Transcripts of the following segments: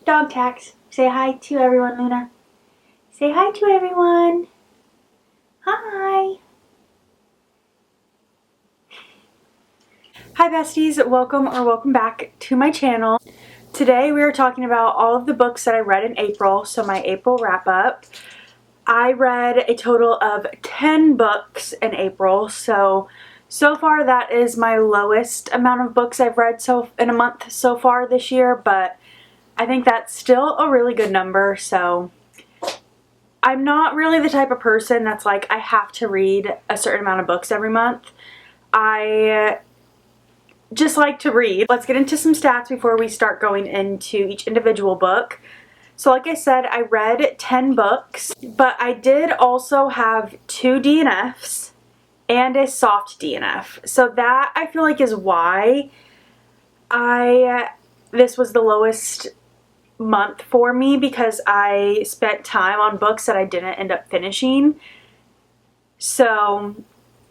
Dog tax. Say hi to everyone, Luna. Say hi to everyone. Hi. Hi besties, welcome back to my channel. Today we are talking about all of the books that I read in April, so my April wrap up. I read a total of 10 books in April, so far that is my lowest amount of books I've read in a month so far this year, but I think that's still a really good number. So I'm not really the type of person that's like, I have to read a certain amount of books every month. I just like to read. Let's get into some stats before we start going into each individual book. So like I said, I read 10 books, but I did also have 2 DNFs and a soft DNF. So that I feel like is why this was the lowest month for me, because I spent time on books that I didn't end up finishing. So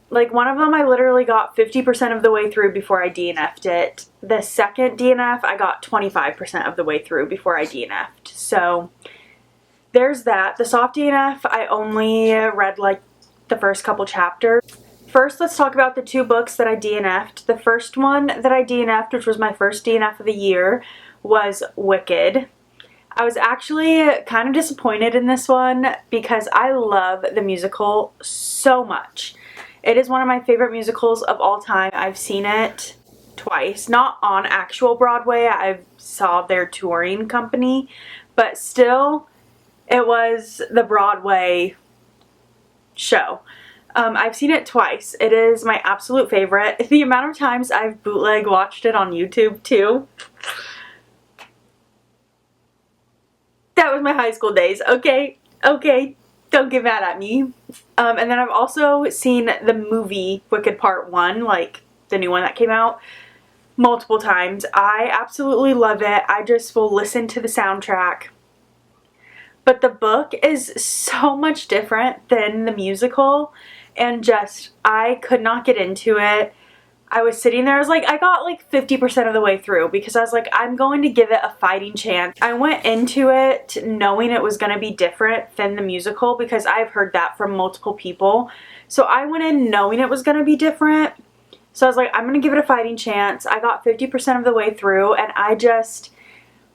like one of them I literally got 50% of the way through before I DNF'd it. The second DNF I got 25% of the way through before I DNF'd. So there's that. The soft DNF I only read like the first couple chapters. First, let's talk about the 2 books that I DNF'd. The first one that I DNF'd, which was my first DNF of the year, was Wicked. I was actually kind of disappointed in this one because I love the musical so much. It is one of my favorite musicals of all time. I've seen it twice, not on actual Broadway. I saw their touring company, but still it was the Broadway show. I've seen it twice. It is my absolute favorite. The amount of times I've bootleg watched it on YouTube too. That was my high school days. Okay, don't get mad at me. And then I've also seen the movie Wicked Part 1, like the new one that came out, multiple times. I absolutely love it. I just will listen to the soundtrack. But the book is so much different than the musical, and just, I could not get into it. I was sitting there, I got like 50% of the way through because I was like, I'm going to give it a fighting chance. I went into it knowing it was going to be different than the musical because I've heard that from multiple people. So I went in knowing it was going to be different. So I was like, I'm going to give it a fighting chance. I got 50% of the way through and I just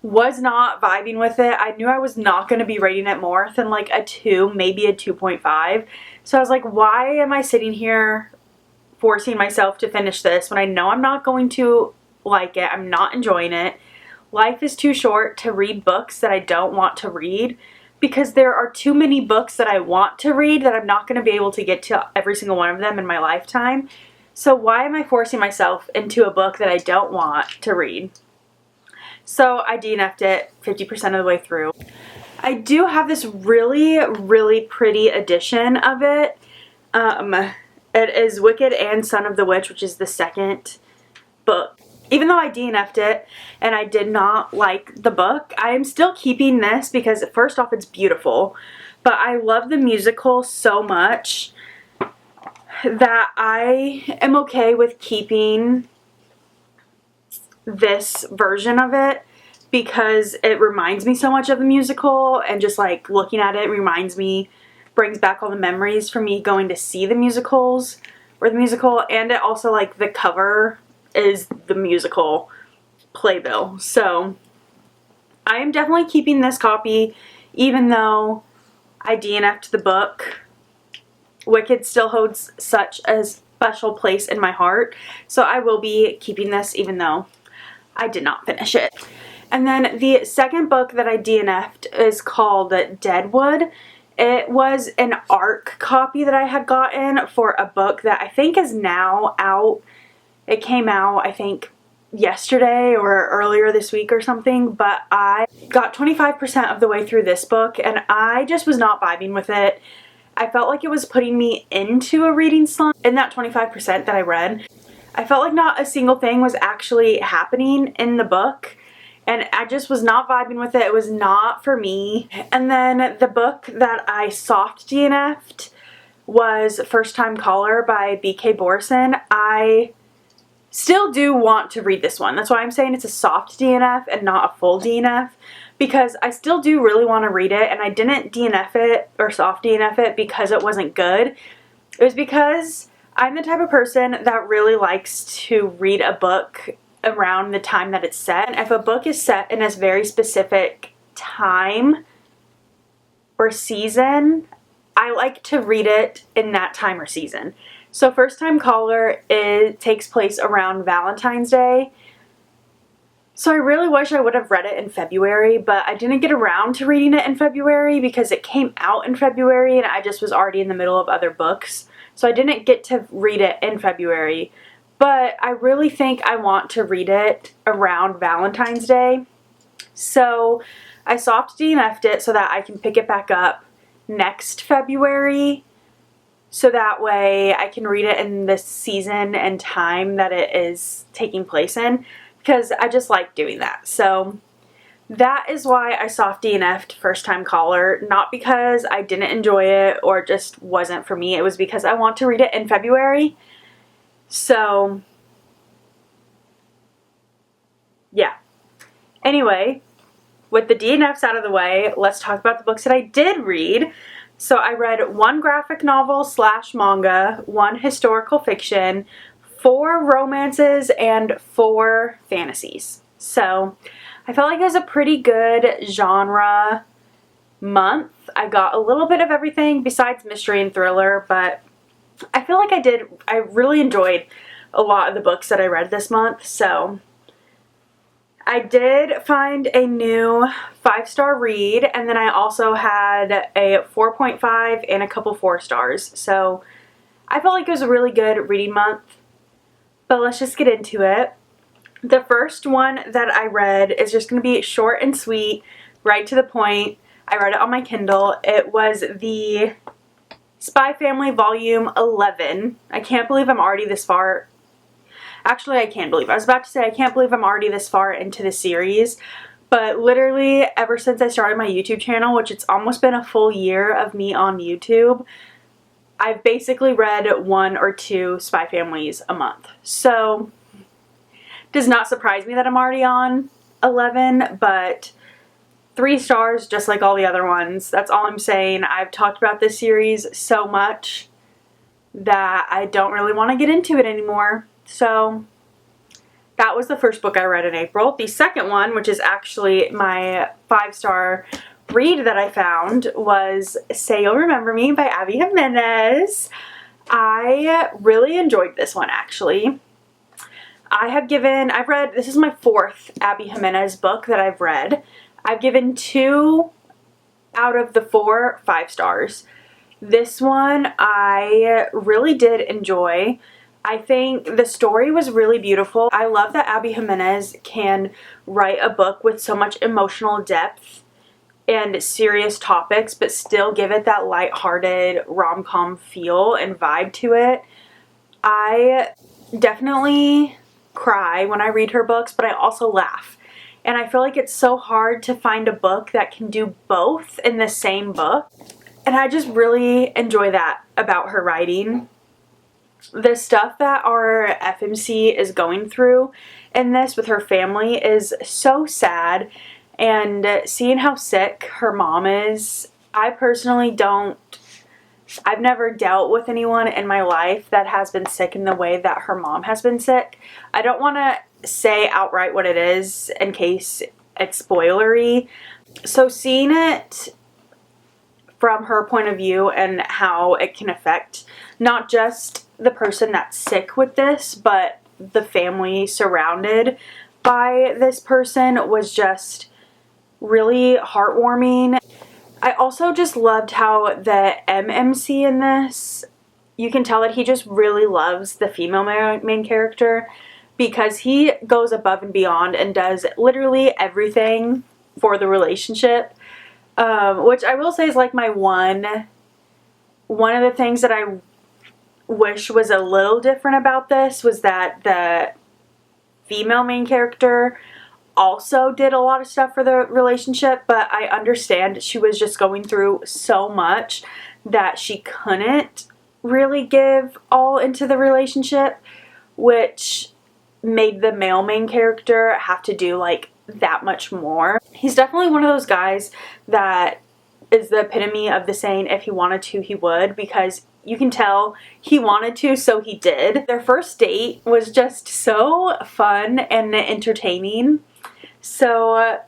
was not vibing with it. I knew I was not going to be rating it more than like a 2, maybe a 2.5. So I was like, why am I sitting here forcing myself to finish this when I know I'm not going to like it? I'm not enjoying it. Life is too short to read books that I don't want to read, because there are too many books that I want to read that I'm not going to be able to get to every single one of them in my lifetime. So why am I forcing myself into a book that I don't want to read? So I DNF'd it 50% of the way through. I do have this really pretty edition of it. It is Wicked and Son of the Witch, which is the second book. Even though I DNF'd it and I did not like the book, I am still keeping this because first off, it's beautiful. But I love the musical so much that I am okay with keeping this version of it because it reminds me so much of the musical, and just like looking at it brings back all the memories for me going to see the musical, and it also, like, the cover is the musical playbill. So I am definitely keeping this copy even though I DNF'd the book. Wicked still holds such a special place in my heart, so I will be keeping this even though I did not finish it. And then the second book that I DNF'd is called Deadwood. It was an ARC copy that I had gotten for a book that I think is now out. It came out, I think, yesterday or earlier this week or something, but I got 25% of the way through this book and I just was not vibing with it. I felt like it was putting me into a reading slump. In that 25% that I read, I felt like not a single thing was actually happening in the book. And I just was not vibing with it. It was not for me. And then the book that I soft DNF'd was First Time Caller by B.K. Borson. I still do want to read this one. That's why I'm saying it's a soft DNF and not a full DNF, because I still do really want to read it, and I didn't DNF it or soft DNF it because it wasn't good. It was because I'm the type of person that really likes to read a book around the time that it's set. And if a book is set in a very specific time or season, I like to read it in that time or season. So First Time Caller, it takes place around Valentine's Day. So I really wish I would have read it in February, but I didn't get around to reading it in February because it came out in February and I just was already in the middle of other books. So I didn't get to read it in February. But I really think I want to read it around Valentine's Day. So I soft DNF'd it so that I can pick it back up next February. So that way I can read it in the season and time that it is taking place in. Because I just like doing that. So that is why I soft DNF'd First Time Caller. Not because I didn't enjoy it or it just wasn't for me. It was because I want to read it in February. So, yeah. Anyway, with the DNFs out of the way, let's talk about the books that I did read. So I read 1 graphic novel / manga, 1 historical fiction, 4 romances, and 4 fantasies. So I felt like it was a pretty good genre month. I got a little bit of everything besides mystery and thriller, but I feel like I really enjoyed a lot of the books that I read this month. So I did find a new 5-star read, and then I also had a 4.5 and a couple 4 stars. So I felt like it was a really good reading month. But let's just get into it. The first one that I read is just going to be short and sweet, right to the point. I read it on my Kindle. It was the Spy Family Volume 11. I can't believe I'm already this far. Actually, I can believe. I was about to say I can't believe I'm already this far into the series. But literally, ever since I started my YouTube channel, which it's almost been a full year of me on YouTube, I've basically read 1 or 2 Spy Families a month. So, does not surprise me that I'm already on 11, but 3 stars just like all the other ones. That's all I'm saying. I've talked about this series so much that I don't really want to get into it anymore. So, that was the first book I read in April. The second one, which is actually my 5-star read that I found, was Say You'll Remember Me by Abby Jimenez. I really enjoyed this one, actually. This is my 4th Abby Jimenez book that I've read. I've given 2 out of the 4 5 stars. This one I really did enjoy. I think the story was really beautiful. I love that Abby Jimenez can write a book with so much emotional depth and serious topics, but still give it that lighthearted rom-com feel and vibe to it. I definitely cry when I read her books, but I also laugh. And I feel like it's so hard to find a book that can do both in the same book. And I just really enjoy that about her writing. The stuff that our FMC is going through in this with her family is so sad. And seeing how sick her mom is, I've never dealt with anyone in my life that has been sick in the way that her mom has been sick. I don't want to say outright what it is in case it's spoilery. So seeing it from her point of view and how it can affect not just the person that's sick with this, but the family surrounded by this person was just really heartwarming. I also just loved how the MMC in this, you can tell that he just really loves the female main character because he goes above and beyond and does literally everything for the relationship, which I will say is like my one of the things that I wish was a little different about this was that the female main character also did a lot of stuff for the relationship, but I understand she was just going through so much that she couldn't really give all into the relationship, which made the male main character have to do like that much more. He's definitely one of those guys that is the epitome of the saying, if he wanted to, he would, because you can tell he wanted to, so he did. Their first date was just so fun and entertaining. So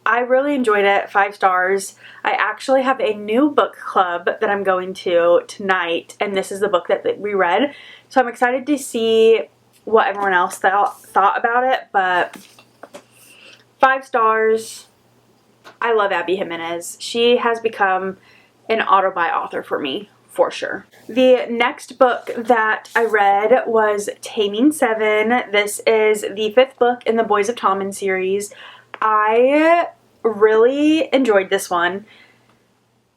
I really enjoyed it. 5 stars. I actually have a new book club that I'm going to tonight, and this is the book that we read. So I'm excited to see what everyone else thought about it, but 5 stars. I love Abby Jimenez. She has become an auto-buy author for me, for sure. The next book that I read was Taming 7. This is the 5th book in the Boys of Tommen series. I really enjoyed this one.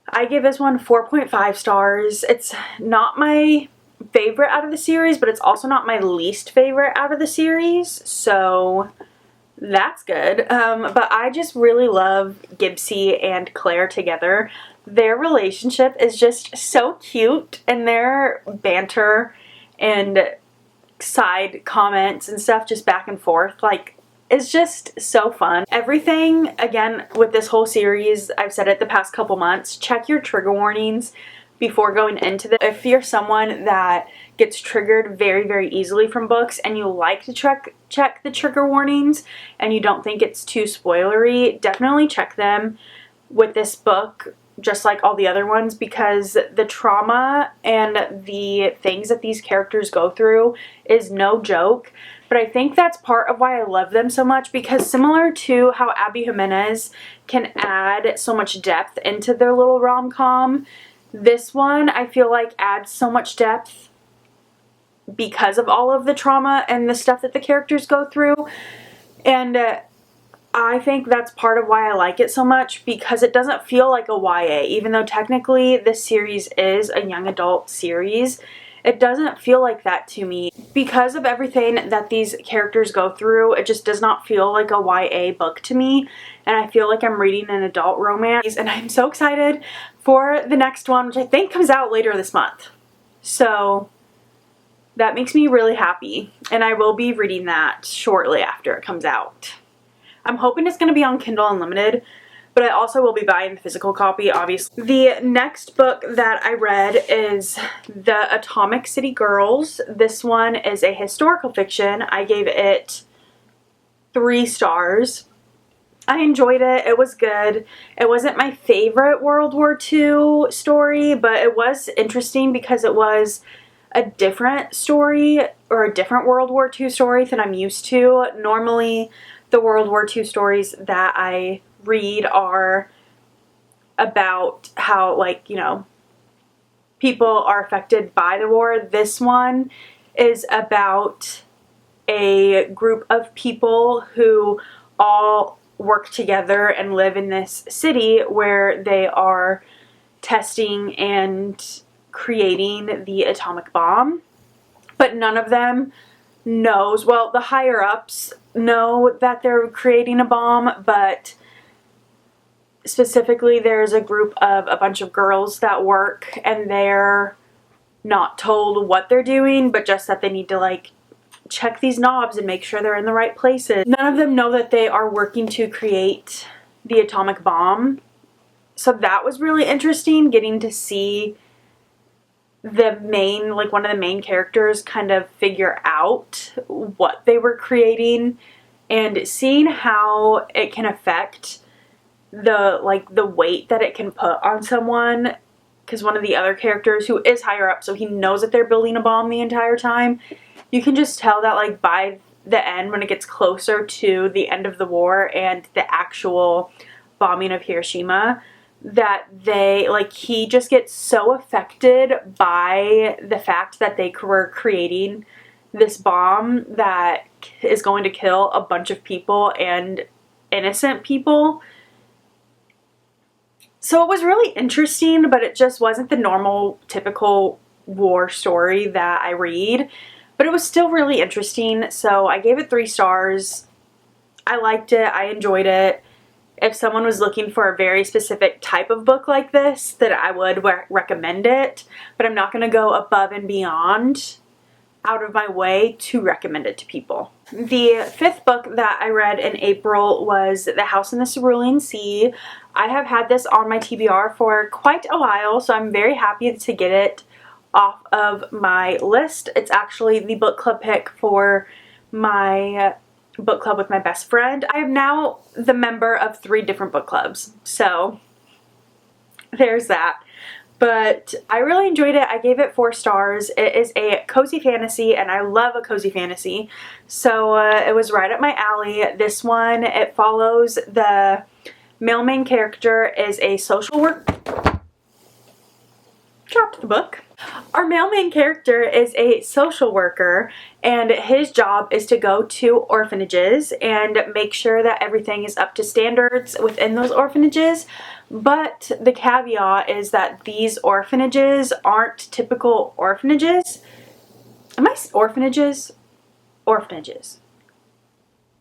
I give this one 4.5 stars. It's not my favorite out of the series, but it's also not my least favorite out of the series, so that's good. But I just really love Gibbsy and Claire together. Their relationship is just so cute, and their banter and side comments and stuff just back and forth, like, it's just so fun. Everything, again, with this whole series, I've said it the past couple months, check your trigger warnings before going into this. If you're someone that gets triggered very, very easily from books and you like to check the trigger warnings and you don't think it's too spoilery, definitely check them with this book, just like all the other ones, because the trauma and the things that these characters go through is no joke. But I think that's part of why I love them so much, because similar to how Abby Jimenez can add so much depth into their little rom-com, this one I feel like adds so much depth because of all of the trauma and the stuff that the characters go through. And I think that's part of why I like it so much, because it doesn't feel like a YA. Even though technically this series is a young adult series, it doesn't feel like that to me. Because of everything that these characters go through, it just does not feel like a YA book to me. And I feel like I'm reading an adult romance. And I'm so excited for the next one, which I think comes out later this month. So that makes me really happy. And I will be reading that shortly after it comes out. I'm hoping it's going to be on Kindle Unlimited, but I also will be buying the physical copy, obviously. The next book that I read is The Atomic City Girls. This one is a historical fiction. I gave it 3 stars. I enjoyed it. It was good. It wasn't my favorite World War II story, but it was interesting because it was a different story, or a different World War II story than I'm used to. Normally, the World War II stories that I read are about how, like, you know, people are affected by the war. This one is about a group of people who all work together and live in this city where they are testing and creating the atomic bomb. But none of them knows, well, the higher ups know that they're creating a bomb, but specifically there's a group of a bunch of girls that work, and they're not told what they're doing, but just that they need to, like, check these knobs and make sure they're in the right places. None of them know that they are working to create the atomic bomb. So that was really interesting, getting to see the main, like, one of the main characters kind of figure out what they were creating, and seeing how it can affect the, like, the weight that it can put on someone. Because one of the other characters, who is higher up, so he knows that they're building a bomb the entire time, you can just tell that, like, by the end, when it gets closer to the end of the war and the actual bombing of Hiroshima, that they, like, he just gets so affected by the fact that they were creating this bomb that is going to kill a bunch of people, and innocent people. So it was really interesting, but it just wasn't the normal, typical war story that I read. But it was still really interesting, so I gave it 3 stars. I liked it. I enjoyed it. If someone was looking for a very specific type of book like this, then I would recommend it. But I'm not going to go above and beyond. out of my way to recommend it to people. The fifth book that I read in April was The House in the Cerulean Sea. I have had this on my TBR for quite a while, so I'm very happy to get it off of my list. It's actually the book club pick for my book club with my best friend. I am now the member of 3 different book clubs, so there's that. But I really enjoyed it. I gave it 4 stars. It is a cozy fantasy, and I love a cozy fantasy, so it was right up my alley. This one, it follows the male main character is a social worker. Dropped the book. Our male main character is a social worker, and his job is to go to orphanages and make sure that everything is up to standards within those orphanages. But the caveat is that these orphanages aren't typical orphanages. Orphanages? Orphanages.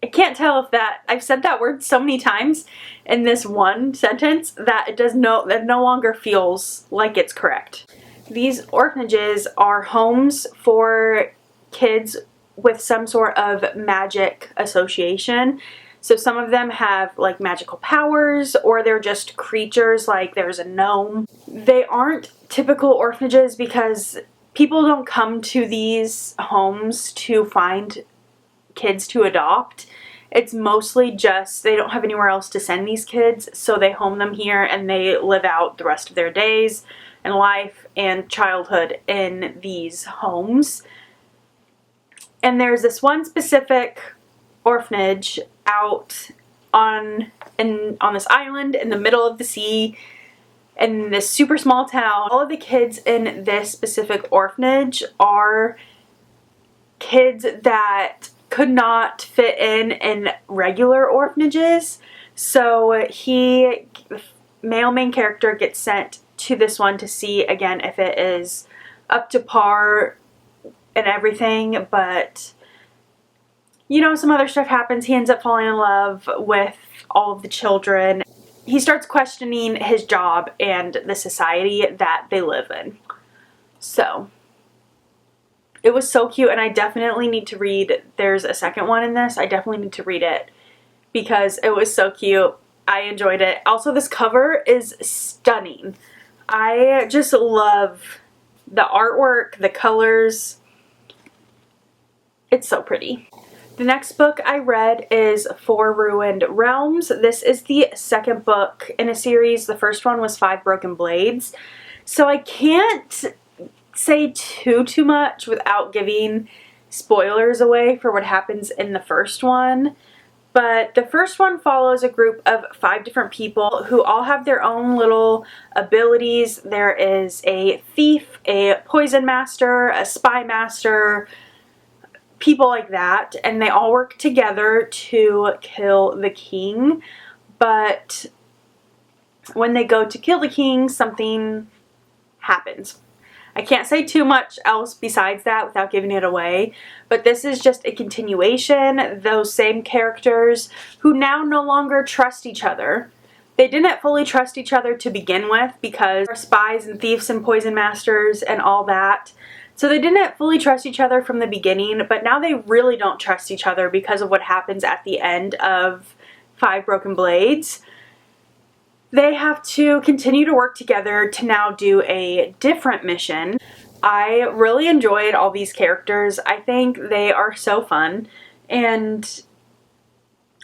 I can't tell if that, I've said that word so many times in this one sentence that that no longer feels like it's correct. These orphanages are homes for kids with some sort of magic association. So some of them have like magical powers, or they're just creatures, like there's a gnome. They aren't typical orphanages because people don't come to these homes to find kids to adopt. It's mostly just they don't have anywhere else to send these kids, so they home them here and they live out the rest of their days and life and childhood in these homes. And there's this one specific orphanage out on this island in the middle of the sea in this super small town. All of the kids in this specific orphanage are kids that could not fit in regular orphanages. So the male main character gets sent to this one to see again if it is up to par and everything, but you know, some other stuff happens. He ends up falling in love with all of the children. He starts questioning his job and the society that they live in. So it was so cute, and I definitely need to read, there's a second one in this. I definitely need to read it because it was so cute. I enjoyed it. Also, this cover is stunning. I just love the artwork, the colors. It's so pretty. The next book I read is Four Ruined Realms. This is the second book in a series. The first one was Five Broken Blades. So I can't say too much without giving spoilers away for what happens in the first one. But the first one follows a group of 5 different people who all have their own little abilities. There is a thief, a poison master, a spy master, people like that, and they all work together to kill the king. But when they go to kill the king, something happens. I can't say too much else besides that without giving it away, but this is just a continuation. Those same characters who now no longer trust each other. They didn't fully trust each other to begin with because they're spies and thieves and poison masters and all that. So they didn't fully trust each other from the beginning, but now they really don't trust each other because of what happens at the end of Five Broken Blades. They have to continue to work together to now do a different mission. I really enjoyed all these characters. I think they are so fun. And,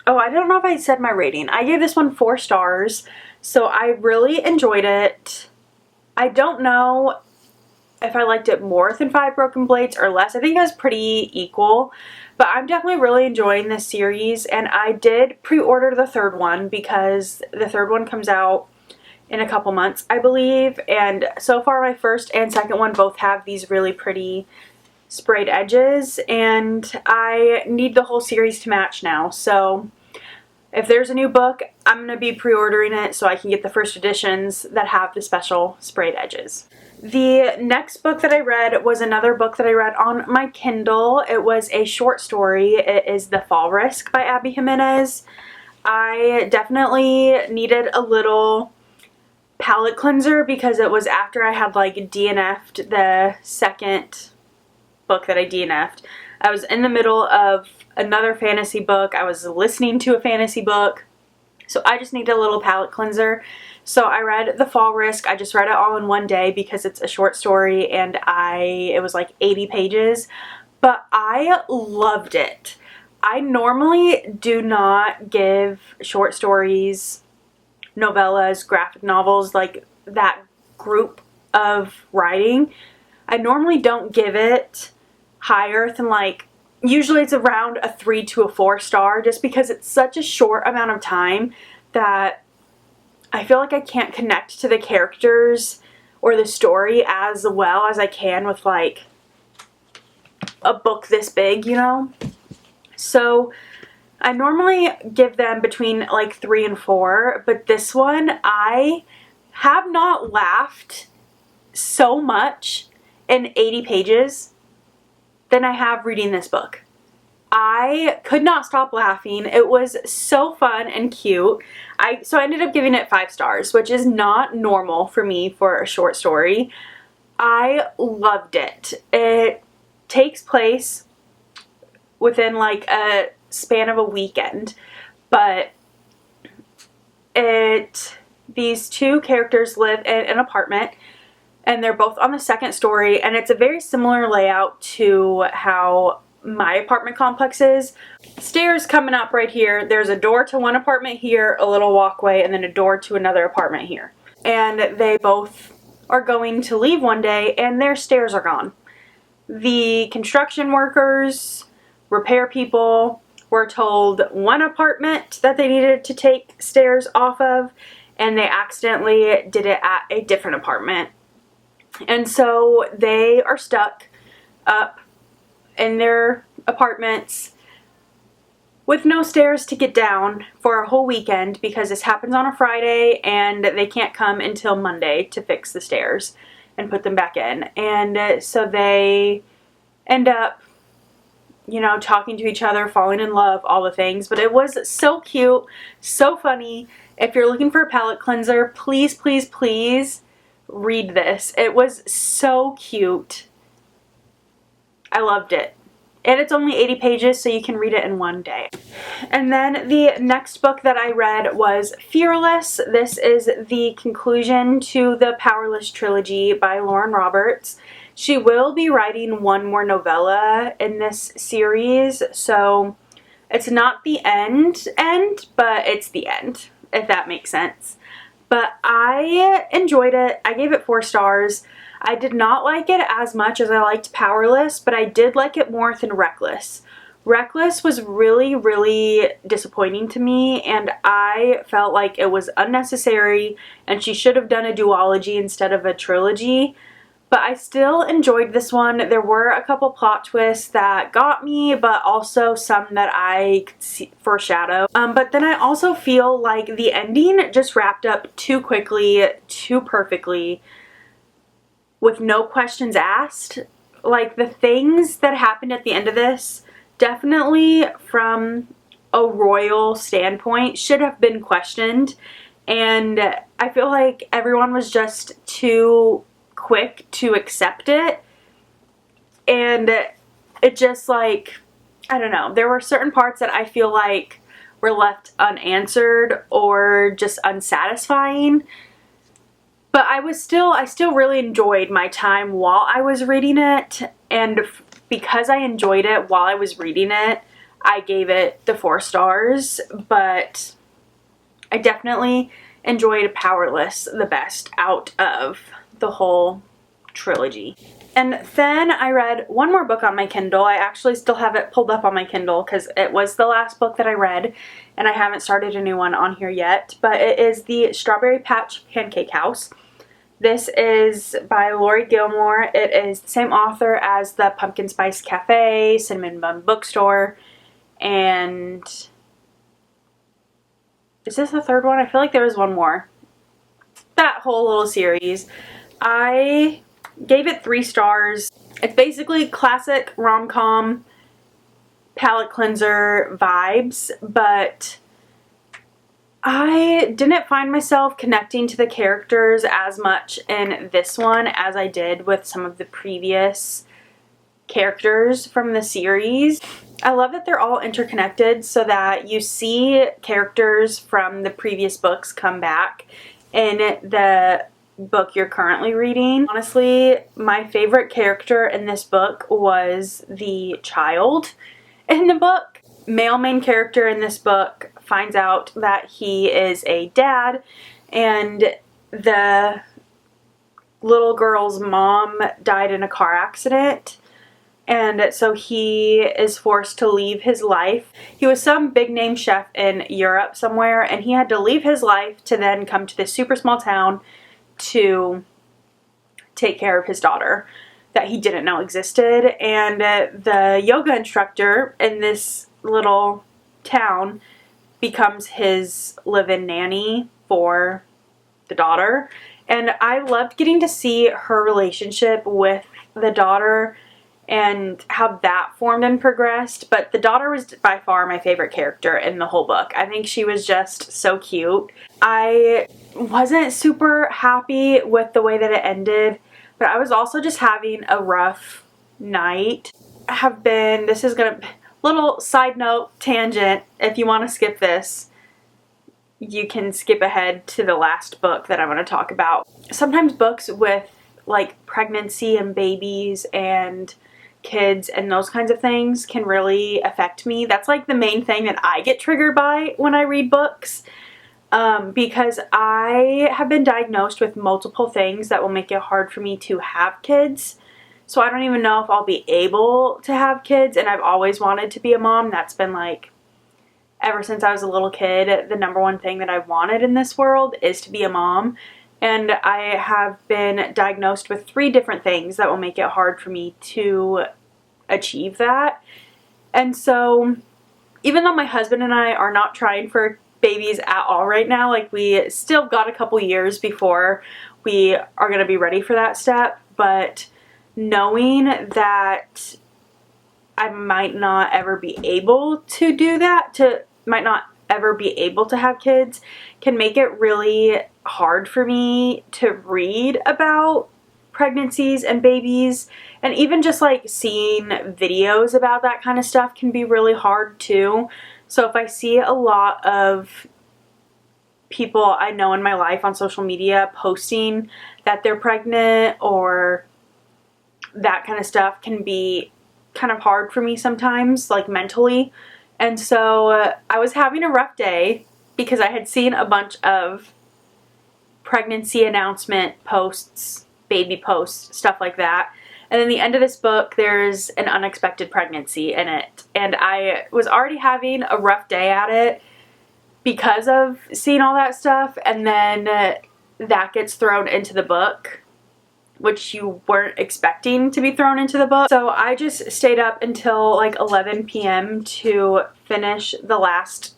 oh, I don't know if I said my rating. I gave this one 4 stars, so I really enjoyed it. I don't know if I liked it more than Five Broken Blades or less. I think it was pretty equal, but I'm definitely really enjoying this series, and I did pre-order the third one because the third one comes out in a couple months, I believe, and so far my first and second one both have these really pretty sprayed edges, and I need the whole series to match now. So if there's a new book, I'm going to be pre-ordering it so I can get the first editions that have the special sprayed edges. The next book that I read was another book that I read on my Kindle. It was a short story. It is The Fall Risk by Abby Jimenez. I definitely needed a little palate cleanser because it was after I had like DNF'd the second book that I DNF'd. I was in the middle of another fantasy book. I was listening to a fantasy book. So I just needed a little palate cleanser. So I read The Fall Risk. I just read it all in one day because it's a short story and it was like 80 pages. But I loved it. I normally do not give short stories, novellas, graphic novels, like that group of writing. I normally don't give it higher than like, usually it's around a 3 to a 4 star, just because it's such a short amount of time that I feel like I can't connect to the characters or the story as well as I can with like a book this big, you know? So I normally give them between like 3 and 4, but this one I have not laughed so much in 80 pages than I have reading this book. I could not stop laughing. It was so fun and cute. So I ended up giving it 5 stars, which is not normal for me for a short story. I loved it. It takes place within like a span of a weekend, but these two characters live in an apartment and they're both on the 2nd story, and it's a very similar layout to how my apartment complex is. Stairs coming up right here. There's a door to one apartment here, a little walkway, and then a door to another apartment here. And they both are going to leave one day and their stairs are gone. The construction workers, repair people were told one apartment that they needed to take stairs off of, and they accidentally did it at a different apartment. And so they are stuck up in their apartments with no stairs to get down for a whole weekend, because this happens on a Friday and they can't come until Monday to fix the stairs and put them back in. And so they end up, you know, talking to each other, falling in love, all the things. But it was so cute, so funny. If you're looking for a palate cleanser, please, please, please read this. It was so cute. I loved it. And it's only 80 pages, so you can read it in one day. And then the next book that I read was Fearless. This is the conclusion to the Powerless trilogy by Lauren Roberts. She will be writing one more novella in this series, so it's not the end, but it's the end, if that makes sense. But I enjoyed it. I gave it 4 stars. I did not like it as much as I liked Powerless, but I did like it more than Reckless. Reckless was really, really disappointing to me, and I felt like it was unnecessary, and she should have done a duology instead of a trilogy. But I still enjoyed this one. There were a couple plot twists that got me, but also some that I could foreshadow. But then I also feel like the ending just wrapped up too quickly, too perfectly, with no questions asked. Like, the things that happened at the end of this, definitely from a royal standpoint, should have been questioned. And I feel like everyone was just too quick to accept it, and it just, like, I don't know, there were certain parts that I feel like were left unanswered or just unsatisfying. But I still really enjoyed my time while I was reading it, and because I enjoyed it while I was reading it, I gave it the 4 stars. But I definitely enjoyed Powerless the best out of the whole trilogy. And then I read one more book on my Kindle. I actually still have it pulled up on my Kindle because it was the last book that I read, and I haven't started a new one on here yet. But it is the Strawberry Patch Pancake House. This is by Lori Gilmore. It is the same author as the Pumpkin Spice Cafe, Cinnamon Bun Bookstore, and is this the 3rd one? I feel like there was one more. That whole little series. I gave it 3 stars. It's basically classic rom-com palate cleanser vibes, but I didn't find myself connecting to the characters as much in this one as I did with some of the previous characters from the series. I love that they're all interconnected so that you see characters from the previous books come back in the book you're currently reading. Honestly, my favorite character in this book was the child in the book. Male main character in this book finds out that he is a dad, and the little girl's mom died in a car accident, and so he is forced to leave his life. He was some big name chef in Europe somewhere, and he had to leave his life to then come to this super small town to take care of his daughter that he didn't know existed. And the yoga instructor in this little town becomes his live-in nanny for the daughter. And I loved getting to see her relationship with the daughter and how that formed and progressed. But the daughter was by far my favorite character in the whole book. I think she was just so cute. I wasn't super happy with the way that it ended, but I was also just having a rough night. This is gonna, little side note, tangent, if you want to skip this, you can skip ahead to the last book that I'm going to talk about. Sometimes books with like pregnancy and babies and kids and those kinds of things can really affect me. That's like the main thing that I get triggered by when I read books, because I have been diagnosed with multiple things that will make it hard for me to have kids. So I don't even know if I'll be able to have kids, and I've always wanted to be a mom. That's been like, ever since I was a little kid, the number one thing that I wanted in this world is to be a mom. And I have been diagnosed with 3 different things that will make it hard for me to achieve that. And so even though my husband and I are not trying for babies at all right now, like we still got a couple years before we are going to be ready for that step, but knowing that I might not ever be able to do that, might not ever be able to have kids, can make it really hard for me to read about pregnancies and babies. And even just like seeing videos about that kind of stuff can be really hard too. So if I see a lot of people I know in my life on social media posting that they're pregnant or that kind of stuff, can be kind of hard for me sometimes, like mentally. And so I was having a rough day because I had seen a bunch of pregnancy announcement posts, baby posts, stuff like that. And in the end of this book, there's an unexpected pregnancy in it. And I was already having a rough day at it because of seeing all that stuff. And then that gets thrown into the book, which you weren't expecting to be thrown into the book. So I just stayed up until like 11 p.m. to finish the last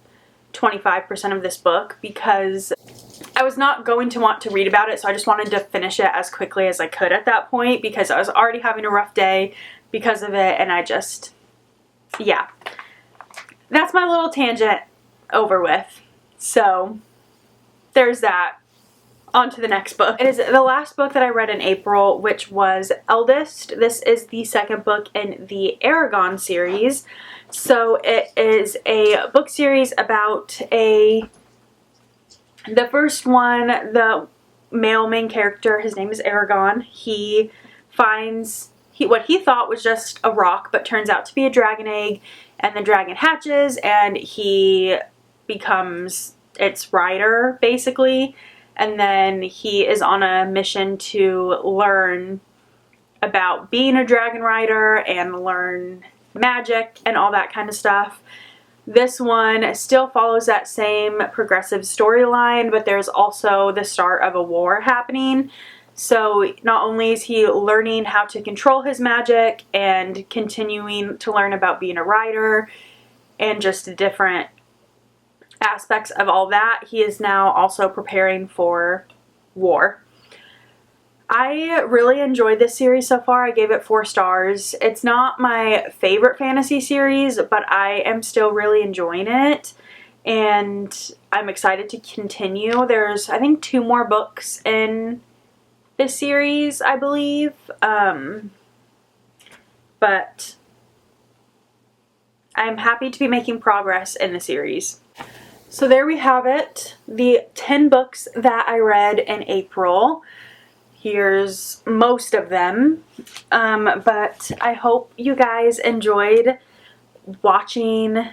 25% of this book because I was not going to want to read about it, so I just wanted to finish it as quickly as I could at that point because I was already having a rough day because of it, and I just, yeah. That's my little tangent over with. So there's that. On to the next book. It is the last book that I read in April, which was Eldest. This is the second book in the Aragon series. So it is a book series about the first one, the male main character, his name is Aragon. He finds what he thought was just a rock, but turns out to be a dragon egg, and the dragon hatches, and he becomes its rider, basically. And then he is on a mission to learn about being a dragon rider and learn magic and all that kind of stuff. This one still follows that same progressive storyline, but there's also the start of a war happening. So not only is he learning how to control his magic and continuing to learn about being a rider and just different aspects of all that, he is now also preparing for war. I really enjoyed this series so far. I gave it 4 stars. It's not my favorite fantasy series, but I am still really enjoying it, and I'm excited to continue. There's, I think, 2 more books in this series, I believe. But but I'm happy to be making progress in the series. So there we have it, the 10 books that I read in April. Here's most of them, but I hope you guys enjoyed watching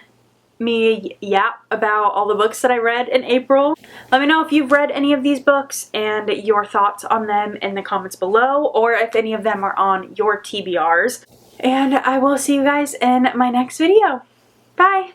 me yap about all the books that I read in April. Let me know if you've read any of these books and your thoughts on them in the comments below, or if any of them are on your TBRs. And I will see you guys in my next video. Bye!